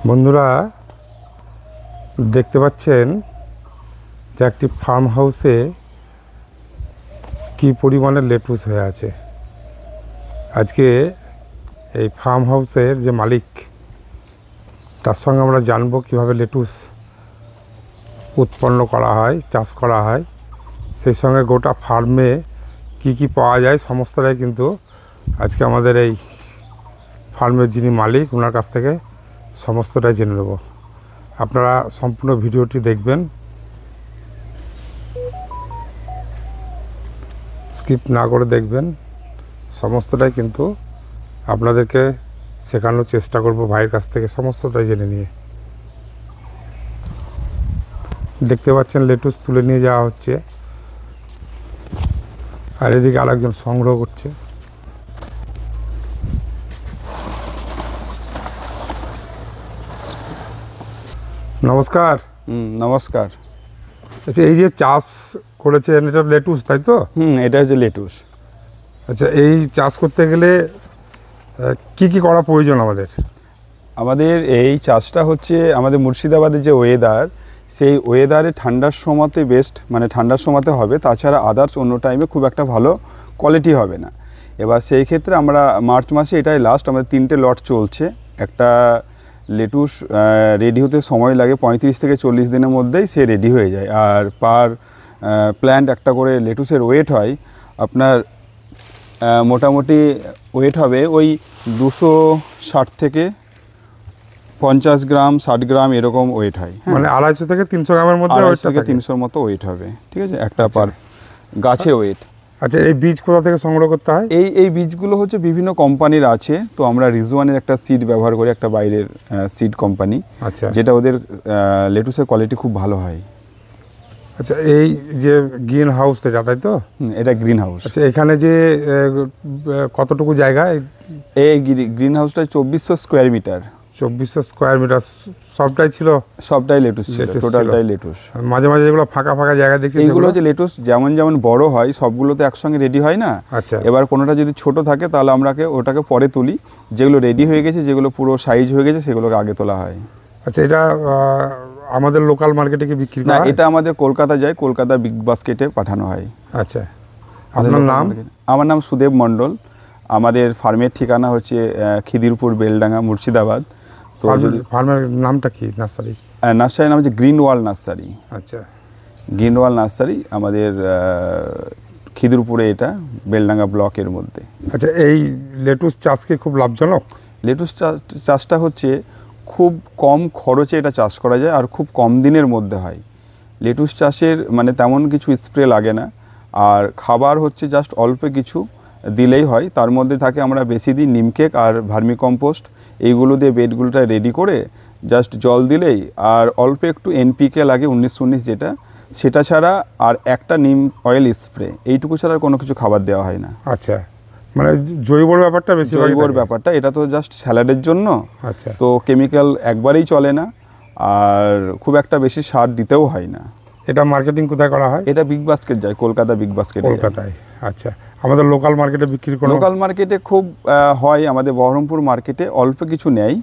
বন্ধুরা দেখতে পাচ্ছেন যে একটি ফার্ম হাউসে কি পরিমাণে লেটুস হয়ে আছে। আজকে এই ফার্ম হাউসের যে মালিক তার সঙ্গে আমরা জানবো কিভাবে লেটুস উৎপন্ন করা হয়, চাষ করা হয়, সেই সঙ্গে গোটা ফার্মে কি পাওয়া যায় সমস্তটাই কিন্তু আজকে আমাদের এই ফার্মের যিনি মালিক ওনার কাছ থেকে সমস্তটাই জেনে নেব। আপনারা সম্পূর্ণ ভিডিওটি দেখবেন, স্কিপ না করে দেখবেন। সমস্তটাই কিন্তু আপনাদেরকে শেখানোর চেষ্টা করব ভাইয়ের কাছ থেকে সমস্তটাই জেনে নিয়ে। দেখতে পাচ্ছেন লেটুস তুলে নিয়ে যাওয়া হচ্ছে, আর এদিকে আরেকজন সংগ্রহ করছে। নমস্কার। নমস্কার। আচ্ছা, এই যে চাষ করেছেন এটা লেটুস, তাই তো? এটা হচ্ছে লেটুস। আচ্ছা, এই চাষ করতে গেলে কি করা প্রয়োজন আমাদের? আমাদের এই চাষটা হচ্ছে আমাদের মুর্শিদাবাদের যে ওয়েদার, সেই ওয়েদারে ঠান্ডার সময়তে বেস্ট, মানে ঠান্ডার সময়তে হবে, তাছাড়া আদার্স অন্য টাইমে খুব একটা ভালো কোয়ালিটি হবে না। এবার সেই ক্ষেত্রে আমরা মার্চ মাসে এটাই লাস্ট, আমাদের 3টে লট চলছে। একটা লেটুস রেডি হতে সময় লাগে 35 থেকে 40 দিনের মধ্যেই সে রেডি হয়ে যায়। আর পার প্ল্যান্ট একটা করে লেটুসের ওয়েট হয় আপনার মোটামুটি ওয়েট হবে ওই 260 থেকে 50 গ্রাম 60 গ্রাম এরকম ওয়েট হয়। মানে 250 থেকে 300 গ্রামের মধ্যে, 250 থেকে 300 মতো ওয়েট হবে, ঠিক আছে, একটা পার গাছে ওয়েট। আচ্ছা, এই বীজ কোথা থেকে সংগ্রহ করতে হয়? এই বীজগুলো হচ্ছে বিভিন্ন কোম্পানির আছে, তো আমরা রিজওয়ানের একটা সিড ব্যবহার করি, একটা বাইরের সিড কোম্পানি, আচ্ছা, যেটা ওদের লেটুসের কোয়ালিটি খুব ভালো হয়। আচ্ছা, এই যে গ্রিন হাউস এটা, তাই তো? এটা গ্রিন হাউস। আচ্ছা, এখানে যে কতটুকু জায়গা? এই গ্রিন হাউসটা 2400 স্কোয়ার মিটার। 2400 স্কোয়ার মিটার সবটাই ছিল? সবটাই লেটুস ছিল, টোটালটাই লেটুস। মাঝে মাঝে যেগুলো ফাঁকা জায়গা দেখছি এইগুলো হচ্ছে লেটুস, যেমন বড় হয় সবগুলো তো একসঙ্গে রেডি হয় না। আচ্ছা, এবার কোনোটা যদি ছোট থাকে তাহলে আমরা ওটাকে পরে তুলি, যেগুলো রেডি হয়ে গেছে, যেগুলো পুরো সাইজ হয়ে গেছে সেগুলোকে আগে তোলা হয়। আচ্ছা, এটা আমাদের লোকাল মার্কেটে কি বিক্রি করা হয়? এটা আমাদের কলকাতা যায়, কলকাতা বিগ বাস্কেটে পাঠানো হয়। আচ্ছা, আপনার নাম? আমার নাম সুদেব মণ্ডল। আমাদের ফার্মের ঠিকানা হচ্ছে খিদিরপুর, বেলডাঙ্গা, মুর্শিদাবাদ। তো ফার্মের নামটা কি? নার্সারির নাম হচ্ছে গ্রিন ওয়াল নার্সারি। আচ্ছা, গ্রিন ওয়াল নার্সারি আমাদের খিদিরপুরে, এটা বেলডাঙ্গা ব্লকের মধ্যে। আচ্ছা, এই লেটুস চাষ কি খুব লাভজনক? লেটুস চাষটা হচ্ছে খুব কম খরচে এটা চাষ করা যায়, আর খুব কম দিনের মধ্যে হয়। লেটুস চাষের মানে তেমন কিছু স্প্রে লাগে না, আর খাবার হচ্ছে জাস্ট অল্প কিছু দিলেই হয়। তার মধ্যে থাকে আমরা বেশি দিই নিমকেক আর ভার্মি কম্পোস্ট, এইগুলো দিয়ে বেডগুলোটা রেডি করে জাস্ট জল দিলেই, আর অল্প একটু NPK লাগে 19-19 যেটা, সেটা ছাড়া আর একটা নিম অয়েল স্প্রে, এইটুকু ছাড়া কোনো কিছু খাবার দেওয়া হয় না। আচ্ছা, মানে জৈবর ব্যাপারটা বেশি? জৈবর ব্যাপারটা, এটা তো জাস্ট স্যালাডের জন্য। আচ্ছা, তো কেমিক্যাল একবারেই চলে না, আর খুব একটা বেশি সার দিতেও হয় না। এটা মার্কেটিং কোথায় করা হয়? এটা বিগ বাস্কেট যায়, কলকাতা বিগ বাস্কেট। কলকাতায়? আচ্ছা, আমাদের লোকাল মার্কেটে বিক্রি করা? লোকাল মার্কেটে খুব হয়, আমাদের বহরমপুর মার্কেটে অল্প কিছু নেয়,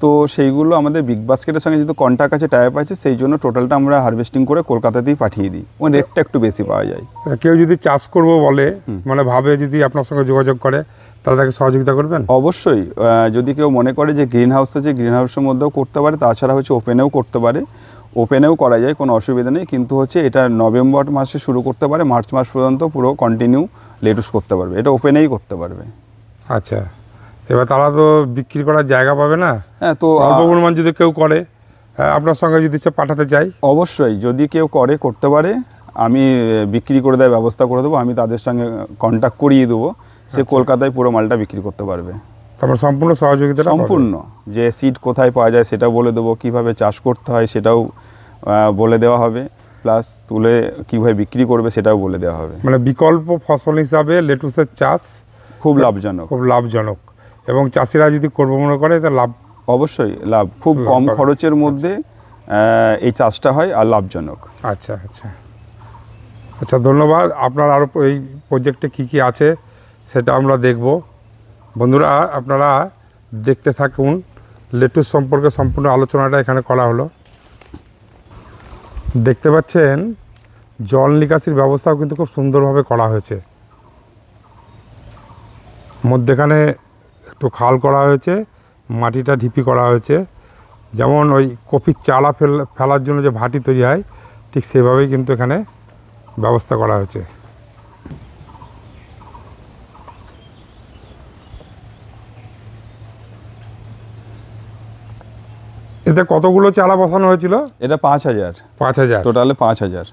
তো সেইগুলো আমাদের বিগ বাস্কেটের সঙ্গে যেহেতু কন্ট্যাক্ট আছে, টাইপ আছে, সেই জন্য টোটালটা আমরা হারভেস্টিং করে কলকাতাতেই পাঠিয়ে দিই, ওই রেটটা একটু বেশি পাওয়া যায়। কেউ যদি চাষ করবো বলে, মানে ভাবে, যদি আপনার সঙ্গে যোগাযোগ করে তাহলে তাকে সহযোগিতা করবেন? অবশ্যই। যদি কেউ মনে করে যে গ্রিন হাউস আছে, গ্রিন হাউসের মধ্যেও করতে পারে, তাছাড়া হচ্ছে ওপেনেও করতে পারে। ওপেনেও করা যায়, কোনো অসুবিধা নেই, কিন্তু হচ্ছে এটা নভেম্বর মাসে শুরু করতে পারে, মার্চ মাস পর্যন্ত পুরো কন্টিনিউ লেটুস করতে পারবে, এটা ওপেনেই করতে পারবে। আচ্ছা, এবার তারা তো বিক্রি করার জায়গা পাবে না। হ্যাঁ, তো অল্প পরিমাণ যদি কেউ করে, আপনার সঙ্গে যদি সে পাঠাতে চাই? অবশ্যই, যদি কেউ করতে পারে, আমি বিক্রি করে দেওয়ার ব্যবস্থা করে দেবো, আমি তাদের সঙ্গে কন্ট্যাক্ট করিয়ে দেবো, সে কলকাতায় পুরো মালটা বিক্রি করতে পারবে। তারপর সম্পূর্ণ সহযোগিতা? সম্পূর্ণ, যে সিড কোথায় পাওয়া যায় সেটাও বলে দেবো, কীভাবে চাষ করতে হয় সেটাও বলে দেওয়া হবে, প্লাস তুলে কীভাবে বিক্রি করবে সেটাও বলে দেওয়া হবে। মানে বিকল্প ফসল হিসাবে লেটুসের চাষ খুব লাভজনক, এবং চাষিরা যদি করবো মনে করে তা লাভ, অবশ্যই লাভ, খুব কম খরচের মধ্যে এই চাষটা হয় আর লাভজনক। আচ্ছা আচ্ছা আচ্ছা, ধন্যবাদ। আপনার আরও এই প্রজেক্টে কী আছে সেটা আমরা দেখব। বন্ধুরা, আপনারা দেখতে থাকুন লেটুস সম্পর্কে সম্পূর্ণ আলোচনাটা এখানে করা হলো। দেখতে পাচ্ছেন জল নিকাশির ব্যবস্থাও কিন্তু খুব সুন্দরভাবে করা হয়েছে। মধ্যেখানে একটু খাল করা হয়েছে, মাটিটা ঢিপি করা হয়েছে, যেমন ওই কপির চালা ফেলার জন্য যে ভাটি তৈরি হয় ঠিক সেভাবেই কিন্তু এখানে ব্যবস্থা করা হয়েছে। এতে কতগুলো চালা বসানো হয়েছিল? এটা 5,000, 5,000। টোটালে 5,000।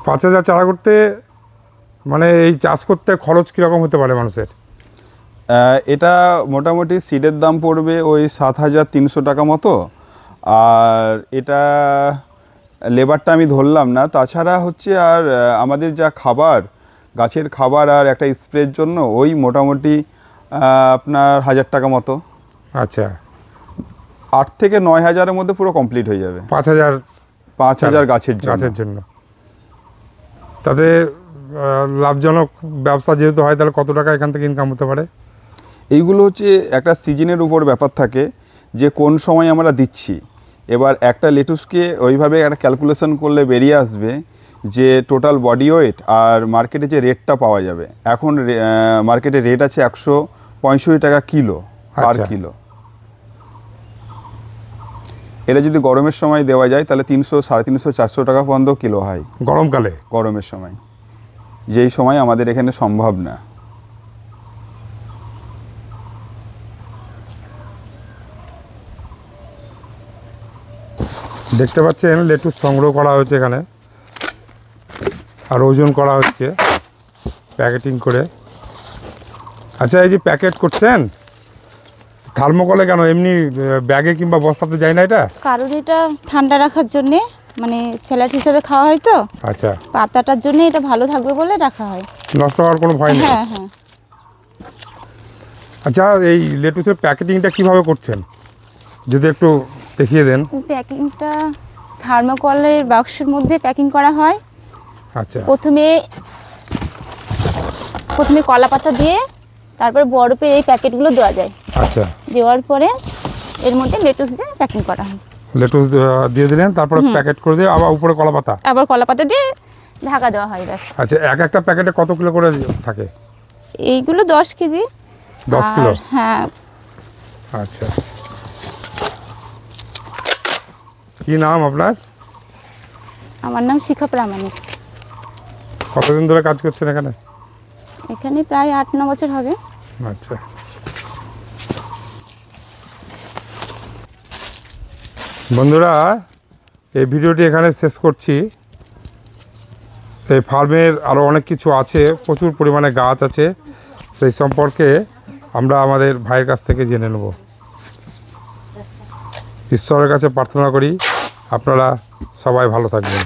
5,000 চারা করতে মানে এই চাষ করতে খরচ কীরকম হতে পারে মানুষের? এটা মোটামুটি সিডের দাম পড়বে ওই 7,300 টাকা মতো। আর এটা লেবারটা আমি ধরলাম না, তাছাড়া হচ্ছে আর আমাদের যা খাবার, গাছের খাবার আর একটা স্প্রের জন্য ওই মোটামুটি আপনার 1,000 টাকা মতো। আচ্ছা, 8 থেকে 9,000-এর মধ্যে পুরো কমপ্লিট হয়ে যাবে। 5,000 গাছের জন্য। তাতে লাভজনক ব্যবসা যেহেতু হয়, তাহলে কত টাকা এখান থেকে ইনকাম হতে পারে? এইগুলো হচ্ছে একটা সিজনের উপর ব্যাপার থাকে যে কোন সময় আমরা দিচ্ছি। এবার একটা লেটুসকে ওইভাবে একটা ক্যালকুলেশন করলে বেরিয়ে আসবে যে টোটাল বডি ওয়েট আর মার্কেটে যে রেটটা পাওয়া যাবে। এখন মার্কেটে রেট আছে 165 টাকা কিলো পার কিলো। এটা যদি গরমের সময় দেওয়া যায় তাহলে 300, 350, 400 টাকা পর্যন্ত কিলো হয় গরমকালে, গরমের সময়, যেই সময় আমাদের এখানে সম্ভব না। দেখতে পাচ্ছেন লেটুস সংগ্রহ করা হয়েছে এখানে, আর ওজন করা হচ্ছে প্যাকেটিং করে। আচ্ছা, এই যে প্যাকেট করছেন থার্মোকলে কেন, এমনি ব্যাগে কিংবা বস্তাতে যায় না এটা? কারণ এটা ঠান্ডা রাখার জন্যে, মানে স্যালাড হিসেবে খাওয়া হয় তো। আচ্ছা, পাতাটার জন্য এটা ভালো থাকবে বলে রাখা হয়, নষ্ট হওয়ার কোনো ভয় নেই। হ্যাঁ হ্যাঁ। আচ্ছা, এই লেটুসের প্যাকেটিংটা কিভাবে করছেন যদি একটু দেখিয়ে দেন। প্যাকিংটা থার্মোকলের বাক্সের মধ্যে প্যাকিং করা হয়। আচ্ছা, প্রথমে কলা পাতা দিয়ে তারপর বরফে এই প্যাকেটগুলো দেওয়া যায়। আচ্ছা, দেওয়ার পরে এর মধ্যে লেটুস দিয়ে প্যাকিং করা হয়। লেটুস দিয়ে দিলেন, তারপরে প্যাকেট করে দিয়ে আবার উপরে কলা পাতা, আবার কলা পাতা দিয়ে ঢাকা দেওয়া হয়। ব্যাস। আচ্ছা, একটা প্যাকেটে কত কিলো করে থাকে? এইগুলো 10 কেজি। 10 কিলো? হ্যাঁ। আচ্ছা, কি নাম আপনার? আমার নাম শিখা প্রামাণিক। কতদিন ধরে কাজ করছেন এখানে? এখানে প্রায় 8-9 বছর হবে। আচ্ছা, বন্ধুরা এই ভিডিওটি এখানে শেষ করছি। এই ফার্মের আরও অনেক কিছু আছে, প্রচুর পরিমাণে গাছ আছে, সেই সম্পর্কে আমরা আমাদের ভাইয়ের কাছ থেকে জেনে নেব। ঈশ্বরের কাছে প্রার্থনা করি আপনারা সবাই ভালো থাকবেন।